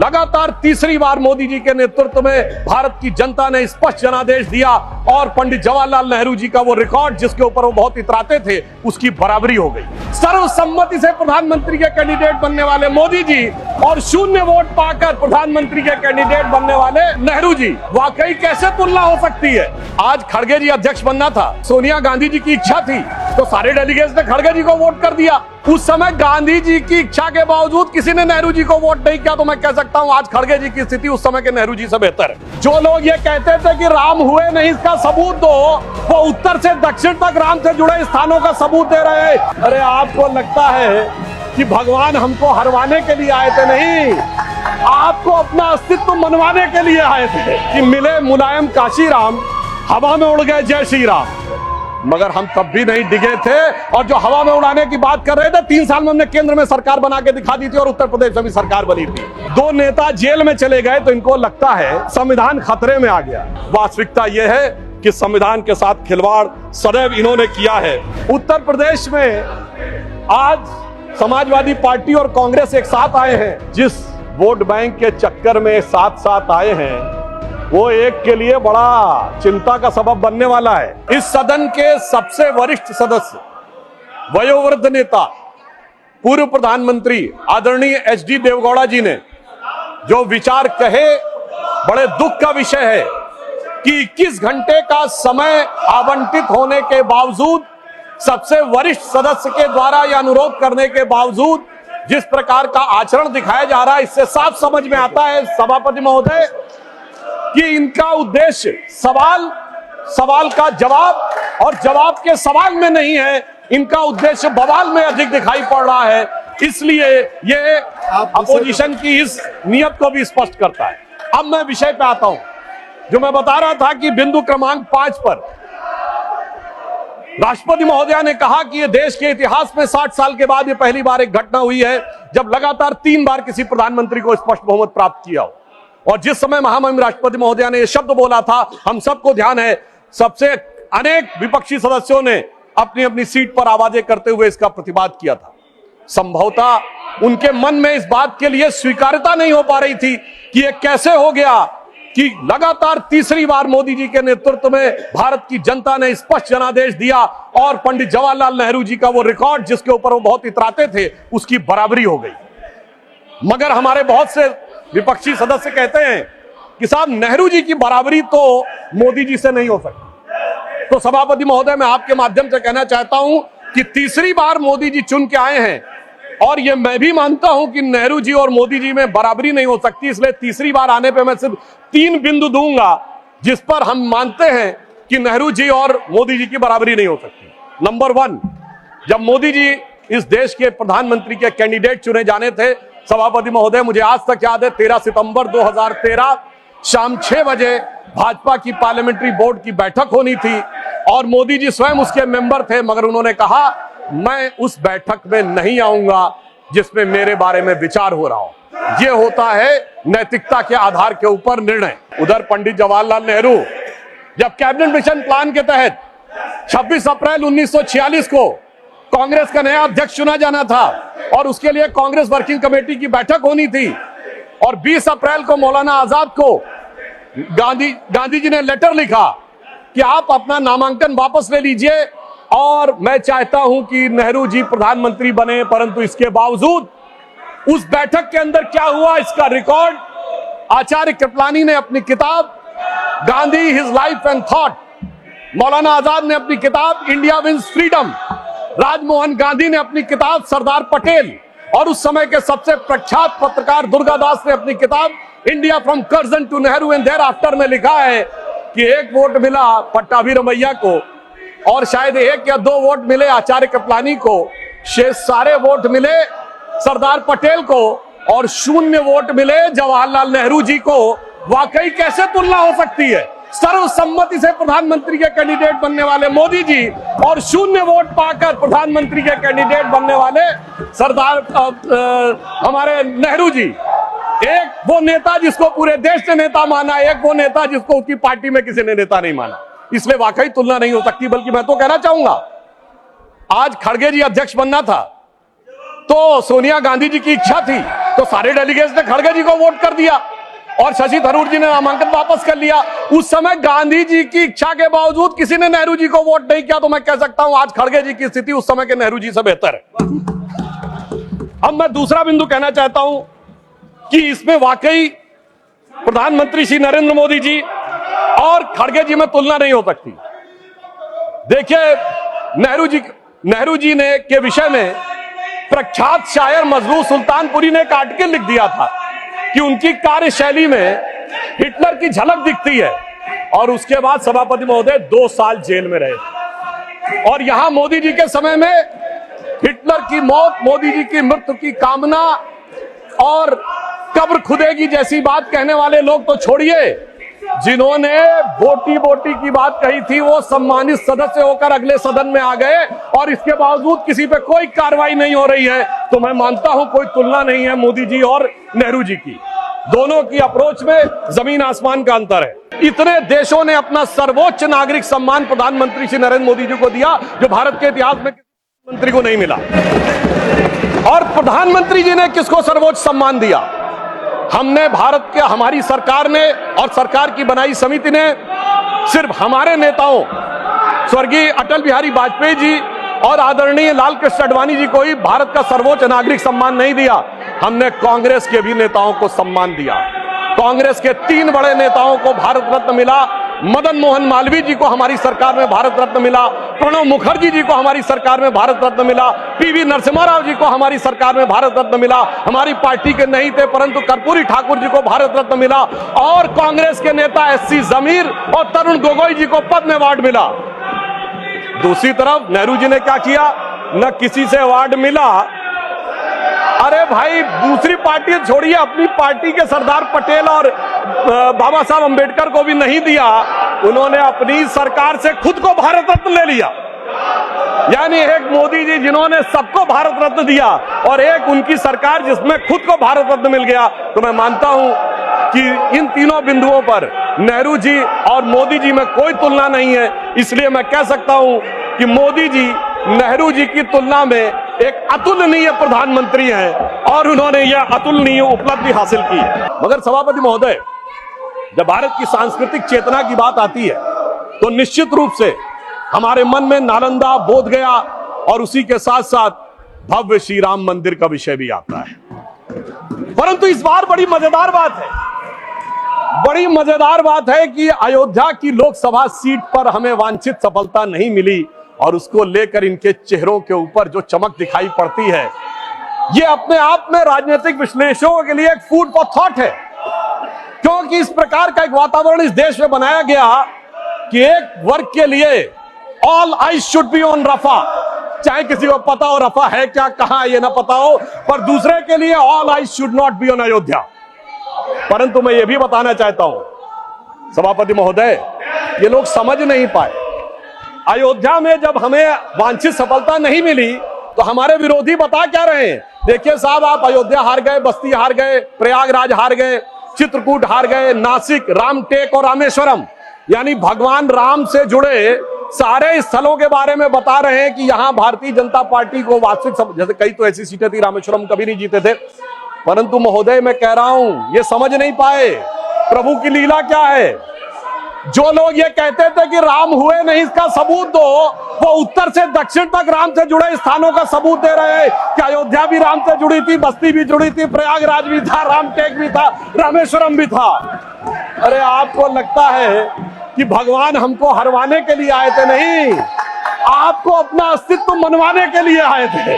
लगातार तीसरी बार मोदी जी के नेतृत्व में भारत की जनता ने स्पष्ट जनादेश दिया और पंडित जवाहरलाल नेहरू जी का वो रिकॉर्ड जिसके ऊपर वो बहुत इतराते थे उसकी बराबरी हो गई। सर्वसम्मति से प्रधानमंत्री के कैंडिडेट बनने वाले मोदी जी और शून्य वोट पाकर प्रधानमंत्री के कैंडिडेट बनने वाले नेहरू जी, वाकई कैसे तुलना हो सकती है। आज खड़गे जी अध्यक्ष बनना था, सोनिया गांधी जी की इच्छा थी तो सारे डेलीगेट्स ने खड़गे जी को वोट कर दिया। उस समय गांधी जी की इच्छा के बावजूद किसी ने नेहरू जी को वोट नहीं किया, तो मैं कह सकता हूं आज खड़गे जी की स्थिति उस समय के नेहरू जी से बेहतर है। जो लोग ये कहते थे कि राम हुए नहीं इसका सबूत दो, वो उत्तर से दक्षिण तक राम से जुड़े स्थानों का सबूत दे रहे हैं। अरे आपको लगता है कि भगवान हमको हरवाने के लिए आए थे? नहीं, आपको अपना अस्तित्व मनवाने के लिए आए थे कि मिले मुलायम काशी राम, हवा में उड़ गए जय श्री राम। मगर हम तब भी नहीं डिगे थे, और जो हवा में उड़ाने की बात कर रहे थे 3 साल में हमने केंद्र में सरकार बना के दिखा दी थी और उत्तर प्रदेश में भी सरकार बनी थी। 2 नेता जेल में चले गए तो इनको लगता है संविधान खतरे में आ गया। वास्तविकता यह है कि संविधान के साथ खिलवाड़ सदैव इन्होंने किया है। उत्तर प्रदेश में आज समाजवादी पार्टी और कांग्रेस एक साथ आए हैं। जिस वोट बैंक के चक्कर में साथ साथ आए हैं वो एक के लिए बड़ा चिंता का सबब बनने वाला है। इस सदन के सबसे वरिष्ठ सदस्य, वयोवृद्ध नेता, पूर्व प्रधानमंत्री आदरणीय एचडी देवेगौड़ा जी ने जो विचार कहे, बड़े दुख का विषय है कि 21 घंटे का समय आवंटित होने के बावजूद, सबसे वरिष्ठ सदस्य के द्वारा यह अनुरोध करने के बावजूद जिस प्रकार का आचरण दिखाया जा रहा है, इससे साफ समझ में आता है सभापति महोदय कि इनका उद्देश्य सवाल का जवाब और जवाब के सवाल में नहीं है, इनका उद्देश्य बवाल में अधिक दिखाई पड़ रहा है। इसलिए ये अपोजिशन की इस नियत को भी स्पष्ट करता है। अब मैं विषय पे आता हूं। जो मैं बता रहा था कि बिंदु क्रमांक 5 पर राष्ट्रपति महोदया ने कहा कि यह देश के इतिहास में 60 साल के बाद यह पहली बार एक घटना हुई है जब लगातार 3 बार किसी प्रधानमंत्री को स्पष्ट बहुमत प्राप्त किया हो। और जिस समय महामहिम राष्ट्रपति महोदया ने यह शब्द बोला था, हम सबको ध्यान है, सबसे अनेक विपक्षी सदस्यों ने अपनी अपनी सीट पर आवाजें करते हुए इसका प्रतिवाद किया था। संभवतः उनके मन में इस बात के लिए स्वीकार्यता नहीं हो पा रही थी कि यह कैसे हो गया कि लगातार तीसरी बार मोदी जी के नेतृत्व में भारत की जनता ने स्पष्ट जनादेश दिया और पंडित जवाहरलाल नेहरू जी का वो रिकॉर्ड जिसके ऊपर वो बहुत इतराते थे उसकी बराबरी हो गई। मगर हमारे बहुत से विपक्षी सदस्य कहते हैं कि साहब नेहरू जी की बराबरी तो मोदी जी से नहीं हो सकती। तो सभापति महोदय, मैं आपके माध्यम से कहना चाहता हूं कि तीसरी बार मोदी जी चुन के आए हैं और ये मैं भी मानता हूं कि नेहरू जी और मोदी जी में बराबरी नहीं हो सकती। इसलिए तीसरी बार आने पे मैं सिर्फ 3 बिंदु दूंगा जिस पर हम मानते हैं कि नेहरू जी और मोदी जी की बराबरी नहीं हो सकती। नंबर 1, जब मोदी जी इस देश के प्रधानमंत्री के कैंडिडेट चुने जाने थे, सभापति महोदय, मुझे आज तक याद है 13 सितंबर 2013 शाम 6 बजे भाजपा की पार्लियामेंट्री बोर्ड की बैठक होनी थी और मोदी जी स्वयं उसके मेंबर थे, मगर उन्होंने कहा मैं उस बैठक में नहीं आऊंगा जिसमें मेरे बारे में विचार हो रहा हो। यह होता है नैतिकता के आधार के ऊपर निर्णय। उधर पंडित जवाहरलाल नेहरू जब कैबिनेट मिशन प्लान के तहत 26 अप्रैल 1946 को कांग्रेस का नया अध्यक्ष चुना जाना था और उसके लिए कांग्रेस वर्किंग कमेटी की बैठक होनी थी और 20 अप्रैल को मौलाना आजाद को गांधी जी ने लेटर लिखा कि आप अपना नामांकन वापस ले लीजिए और मैं चाहता हूं कि नेहरू जी प्रधानमंत्री बने। परंतु इसके बावजूद उस बैठक के अंदर क्या हुआ इसका रिकॉर्ड आचार्य कृपलानी ने अपनी किताब Gandhi his life and thought, Maulana Azad ने अपनी किताब India wins freedom, Rajmohan Gandhi ने अपनी किताब सरदार पटेल और उस समय के सबसे प्रख्यात पत्रकार दुर्गादास ने अपनी किताब India from Curzon to Nehru and thereafter में लिखा है कि 1 वोट मिला पट्टाभी रमैया को और शायद 1 या 2 वोट मिले आचार्य कृपलानी को, शेष सारे वोट मिले सरदार पटेल को और 0 वोट मिले जवाहरलाल नेहरू जी को। वाकई कैसे तुलना हो सकती है? सर्वसम्मति से प्रधानमंत्री के कैंडिडेट बनने वाले मोदी जी और 0 वोट पाकर प्रधानमंत्री के कैंडिडेट बनने वाले सरदार हमारे नेहरू जी। एक वो नेता जिसको पूरे देश ने नेता माना, एक वो नेता जिसको उसकी पार्टी में किसी ने नेता नहीं माना। इसलिए वाकई तुलना नहीं हो सकती। बल्कि मैं तो कहना चाहूंगा, आज खड़गे जी अध्यक्ष बनना था तो सोनिया गांधी जी की इच्छा थी तो सारे डेलीगेट्स ने खड़गे जी को वोट कर दिया और शशि थरूर जी ने नामांकन वापस कर लिया। उस समय गांधी जी की इच्छा के बावजूद किसी ने नेहरू जी को वोट नहीं किया, तो मैं कह सकता हूं आज खड़गे जी की स्थिति उस समय के नेहरू जी से बेहतर है। अब मैं दूसरा बिंदु कहना चाहता हूं कि इसमें वाकई प्रधानमंत्री श्री नरेंद्र मोदी जी और खड़गे जी में तुलना नहीं हो सकती। देखिए, नेहरू जी ने के विषय में प्रख्यात शायर मजरूह सुल्तानपुरी ने एक आर्टिकल लिख दिया था कि उनकी कार्यशैली में हिटलर की झलक दिखती है, और उसके बाद सभापति महोदय 2 साल जेल में रहे। और यहां मोदी जी के समय में हिटलर की मौत, मोदी जी की मृत्यु की कामना और कब्र खुदेगी जैसी बात कहने वाले लोग तो छोड़िए, जिन्होंने बोटी बोटी की बात कही थी वो सम्मानित सदस्य होकर अगले सदन में आ गए, और इसके बावजूद किसी पे कोई कार्रवाई नहीं हो रही है। तो मैं मानता हूं कोई तुलना नहीं है मोदी जी और नेहरू जी की। दोनों की अप्रोच में जमीन आसमान का अंतर है। इतने देशों ने अपना सर्वोच्च नागरिक सम्मान प्रधानमंत्री श्री नरेंद्र मोदी जी को दिया, जो भारत के इतिहास में किसी मंत्री को नहीं मिला। और प्रधानमंत्री जी ने किसको सर्वोच्च सम्मान दिया? हमने भारत के, हमारी सरकार ने और सरकार की बनाई समिति ने सिर्फ हमारे नेताओं स्वर्गीय अटल बिहारी वाजपेयी जी और आदरणीय लाल कृष्ण आडवाणी जी को ही भारत का सर्वोच्च नागरिक सम्मान नहीं दिया, हमने कांग्रेस के भी नेताओं को सम्मान दिया। कांग्रेस के 3 बड़े नेताओं को भारत रत्न मिला। मदन मोहन मालवीय जी को हमारी सरकार में भारत रत्न मिला, प्रणब मुखर्जी जी को हमारी सरकार में भारत रत्न मिला, पीवी नरसिम्हा राव जी को हमारी सरकार में भारत रत्न मिला, हमारी पार्टी के नहीं थे परंतु कर्पूरी ठाकुर जी को भारत रत्न मिला, और कांग्रेस के नेता एससी जमीर और तरुण गोगोई जी को पद्म अवार्ड मिला। दूसरी तरफ नेहरू जी ने क्या किया? न किसी से अवार्ड मिला। अरे भाई, दूसरी पार्टी छोड़िए, अपनी पार्टी के सरदार पटेल और बाबा साहब अंबेडकर को भी नहीं दिया। उन्होंने अपनी सरकार से खुद को भारत रत्न ले लिया। यानी एक मोदी जी जिन्होंने सबको भारत रत्न दिया, और एक उनकी सरकार जिसमें खुद को भारत रत्न मिल गया। तो मैं मानता हूं कि इन तीनों बिंदुओं पर नेहरू जी और मोदी जी में कोई तुलना नहीं है। इसलिए मैं कह सकता हूं कि मोदी जी नेहरू जी की तुलना में एक अतुलनीय प्रधानमंत्री हैं, और उन्होंने यह अतुलनीय उपलब्धि हासिल की। मगर सभापति महोदय, जब भारत की सांस्कृतिक चेतना की बात आती है तो निश्चित रूप से हमारे मन में नालंदा, बोध गया और उसी के साथ साथ भव्य श्री राम मंदिर का विषय भी आता है। परंतु इस बार बड़ी मजेदार बात है कि अयोध्या की लोकसभा सीट पर हमें वांछित सफलता नहीं मिली, और उसको लेकर इनके चेहरों के ऊपर जो चमक दिखाई पड़ती है, ये अपने आप में राजनीतिक विश्लेषकों के लिए एक फूड फॉर थॉट है। क्योंकि इस प्रकार का एक वातावरण इस देश में बनाया गया कि एक वर्ग के लिए all eyes should be on Rafah, चाहे किसी को पता हो रफा है क्या, कहां ये ना पता हो, पर दूसरे के लिए all eyes should not be on Ayodhya. परंतु मैं ये भी बताना चाहता हूं सभापति महोदय, ये लोग समझ नहीं पाए। अयोध्या में जब हमें वांछित सफलता नहीं मिली तो हमारे विरोधी बता क्या रहे हैं? देखिए साहब, आप अयोध्या हार गए, बस्ती हार गए, प्रयागराज हार गए, चित्रकूट हार गए, नासिक, रामटेक और रामेश्वरम, यानी भगवान राम से जुड़े सारे स्थलों के बारे में बता रहे हैं कि यहां भारतीय जनता पार्टी को वास्तविक, जैसे कई तो ऐसी सीटें थी, रामेश्वरम कभी नहीं जीते थे। परंतु महोदय, मैं कह रहा हूं, ये समझ नहीं पाए प्रभु की लीला क्या है। जो लोग ये कहते थे कि राम हुए नहीं, इसका सबूत दो, वो उत्तर से दक्षिण तक राम से जुड़े स्थानों का सबूत दे रहे हैं कि अयोध्या भी राम से जुड़ी थी, बस्ती भी जुड़ी थी, प्रयागराज भी था, रामटेक भी था, रामेश्वरम भी था। अरे आपको लगता है कि भगवान हमको हरवाने के लिए आए थे? नहीं, आपको अपना अस्तित्व मनवाने के लिए आए थे।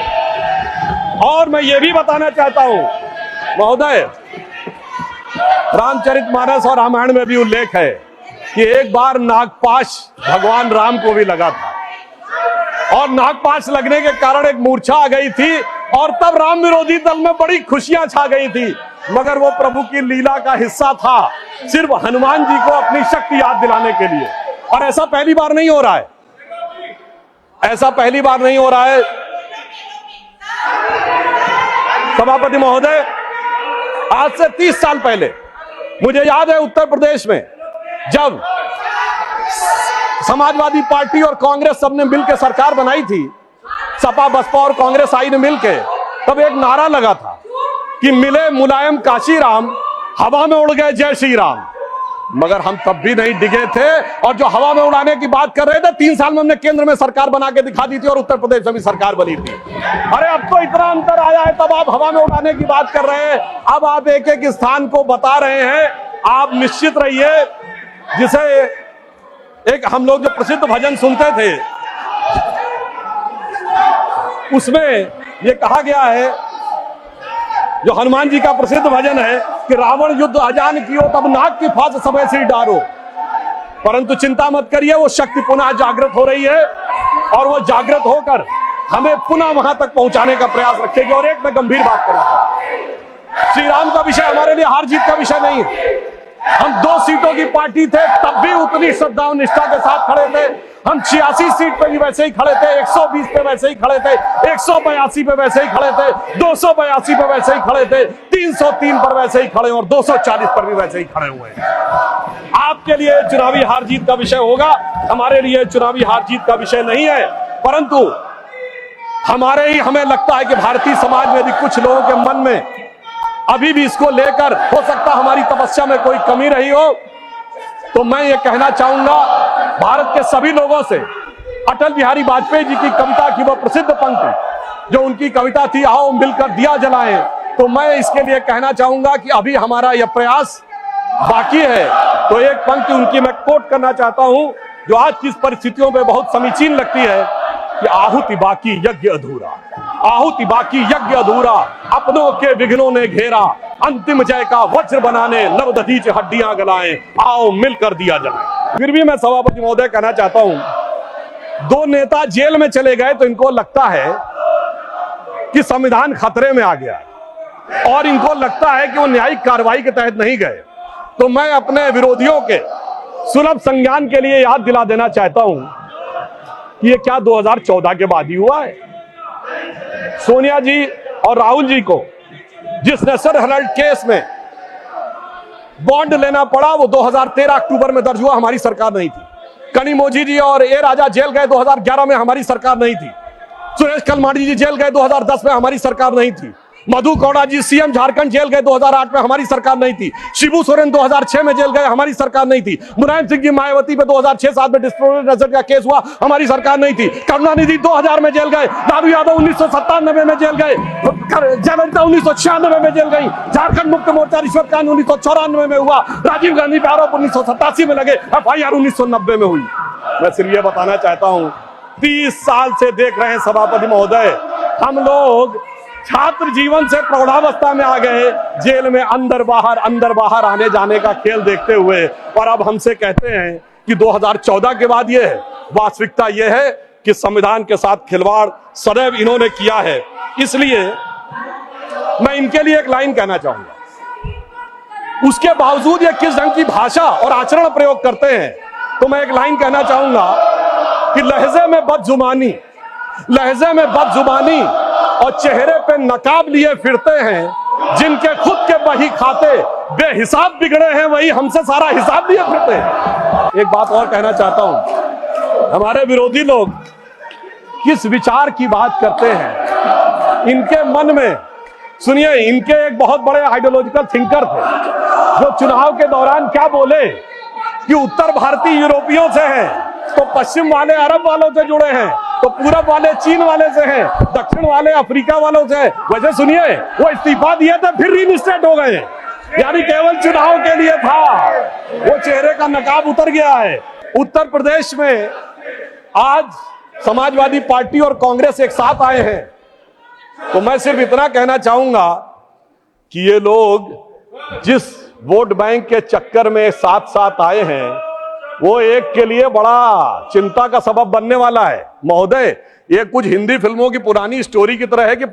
और मैं ये भी बताना चाहता हूं महोदय, रामचरितमानस और रामायण में भी उल्लेख है कि एक बार नागपाश भगवान राम को भी लगा था, और नागपाश लगने के कारण एक मूर्छा आ गई थी, और तब राम विरोधी दल में बड़ी खुशियां छा गई थी। मगर वो प्रभु की लीला का हिस्सा था, सिर्फ हनुमान जी को अपनी शक्ति याद दिलाने के लिए। और ऐसा पहली बार नहीं हो रहा है, ऐसा पहली बार नहीं हो रहा है सभापति महोदय। आज से 30 साल पहले मुझे याद है, उत्तर प्रदेश में जब समाजवादी पार्टी और कांग्रेस सबने मिलकर सरकार बनाई थी, सपा बसपा और कांग्रेस आई ने मिलकर, तब एक नारा लगा था कि मिले मुलायम काशीराम, हवा में उड़ गए जय श्री राम। मगर हम तब भी नहीं डिगे थे, और जो हवा में उड़ाने की बात कर रहे थे, 3 साल में हमने केंद्र में सरकार बना के दिखा दी थी और उत्तर प्रदेश में भी सरकार बनी थी। अरे अब तो इतना अंतर आया है, तब आप हवा में उड़ाने की बात कर रहे हैं, अब आप एक एक स्थान को बता रहे हैं। आप निश्चित रहिए, जिसे एक हम लोग जो प्रसिद्ध भजन सुनते थे, उसमें यह कहा गया है, जो हनुमान जी का प्रसिद्ध भजन है कि रावण युद्ध अजान कियो तब नाग की फांस समय से डारो। परंतु चिंता मत करिए, वो शक्ति पुनः जागृत हो रही है और वो जागृत होकर हमें पुनः वहां तक पहुंचाने का प्रयास रखेगी। और एक मैं गंभीर बात करूंगा, श्री राम का विषय हमारे लिए हार जीत का विषय नहीं है। हम 2 सीटों की पार्टी थे, तब भी उतनी श्रद्धा और निष्ठा के साथ खड़े थे। हम 86 सीट पे भी वैसे ही खड़े थे, 120 पे वैसे ही खड़े थे, 182 पे वैसे ही खड़े थे, 282 पे वैसे ही खड़े थे, 303 पर वैसे ही खड़े और 240 पर भी वैसे ही खड़े हुए हैं। आपके लिए चुनावी हार जीत का विषय होगा, हमारे लिए चुनावी हार जीत का विषय नहीं है। परंतु हमें लगता है कि भारतीय समाज में भी कुछ लोगों के मन में अभी भी इसको लेकर हो सकता हमारी तपस्या में कोई कमी रही हो। तो मैं ये कहना चाहूंगा भारत के सभी लोगों से, अटल बिहारी वाजपेयी जी की कविता की वो प्रसिद्ध पंक्ति जो उनकी कविता थी, आओ मिलकर दिया जलाएं, तो मैं इसके लिए कहना चाहूंगा कि अभी हमारा यह प्रयास बाकी है। तो एक पंक्ति उनकी मैं कोट करना चाहता हूं, जो आज की परिस्थितियों में बहुत समीचीन लगती है कि आहुति बाकी यज्ञ अधूरा, आहुति बाकी यज्ञ अधूरा, अपनों के विघ्नों ने घेरा, अंतिम जय का वज्र बनाने नवदधीच हड्डियां गलाएं, आओ मिलकर दिया जलाएं। फिर भी मैं सभापति महोदय कहना चाहता हूं, 2 नेता जेल में चले गए तो इनको लगता है कि संविधान खतरे में आ गया और इनको लगता है कि वो न्यायिक कार्रवाई के तहत नहीं गए। तो मैं अपने विरोधियों के सुलभ संज्ञान के लिए याद दिला देना चाहता हूं कि ये क्या 2014 के बाद ही हुआ है। सोनिया जी और राहुल जी को जिस नेशनल हेराल्ड केस में बॉन्ड लेना पड़ा, वो 2013 अक्टूबर में दर्ज हुआ, हमारी सरकार नहीं थी। कनिमोझी जी और ए राजा जेल गए 2011 में, हमारी सरकार नहीं थी। सुरेश कलमाडी जी जेल गए 2010 में, हमारी सरकार नहीं थी। मधु कौड़ा जी सीएम झारखंड जेल गए 2008 में, हमारी सरकार नहीं थी। शिबू सोरेन 2006 में जेल गए, हमारी सरकार नहीं थी। मुलायम सिंह जी मायावती पे 2006-7 में डिस्ट्रोवर्सी का केस हुआ, हमारी सरकार नहीं थी। करुणानिधि 2000 में जेल गए, लालू यादव 1997 में जेल गए, जयललिता 1996 में जेल गई, झारखंड मुक्ति मोर्चा रिश्वत कांड 1994 में हुआ, राजीव गांधी पे आरोप 1987 में लगे, FIR 1990 में हुई। मैं सिर्फ ये बताना चाहता हूं, 30 साल से देख रहे हैं सभापति महोदय, हम लोग छात्र जीवन से प्रौढ़ावस्था में आ गए, जेल में अंदर बाहर आने जाने का खेल देखते हुए, और अब हमसे कहते हैं कि 2014 के बाद ये है। वास्तविकता ये है कि संविधान के साथ खिलवाड़ सदैव इन्होंने किया है। इसलिए मैं इनके लिए एक लाइन कहना चाहूंगा, उसके बावजूद ये किस ढंग की भाषा और आचरण प्रयोग करते हैं, तो मैं एक लाइन कहना चाहूंगा कि लहजे में बदजुबानी और चेहरे पे नकाब लिए फिरते हैं, जिनके खुद के बही खाते बेहिसाब बिगड़े हैं, वही हमसे सारा हिसाब लिए फिरते हैं। एक बात और कहना चाहता हूं, हमारे विरोधी लोग किस विचार की बात करते हैं, इनके मन में सुनिए, इनके एक बहुत बड़े आइडियोलॉजिकल थिंकर थे, जो चुनाव के दौरान क्या बोले कि उत्तर भारतीय यूरोपियों से हैं, तो पश्चिम वाले अरब वालों से जुड़े हैं, तो पूरब वाले चीन वाले से हैं, दक्षिण वाले अफ्रीका वालों से। वैसे सुनिए, वो इस्तीफा दिए थे फिर रीइंस्टेट हो गए, यानी केवल चुनाव के लिए था, वो चेहरे का नकाब उतर गया है। उत्तर प्रदेश में आज समाजवादी पार्टी और कांग्रेस एक साथ आए हैं, तो मैं सिर्फ इतना कहना चाहूंगा कि ये लोग जिस वोट बैंक के चक्कर में साथ साथ आए हैं, वो एक के लिए बड़ा चिंता का सबब बनने वाला है। महोदय, ये कुछ हिंदी फिल्मों की पुरानी स्टोरी की तरह है कि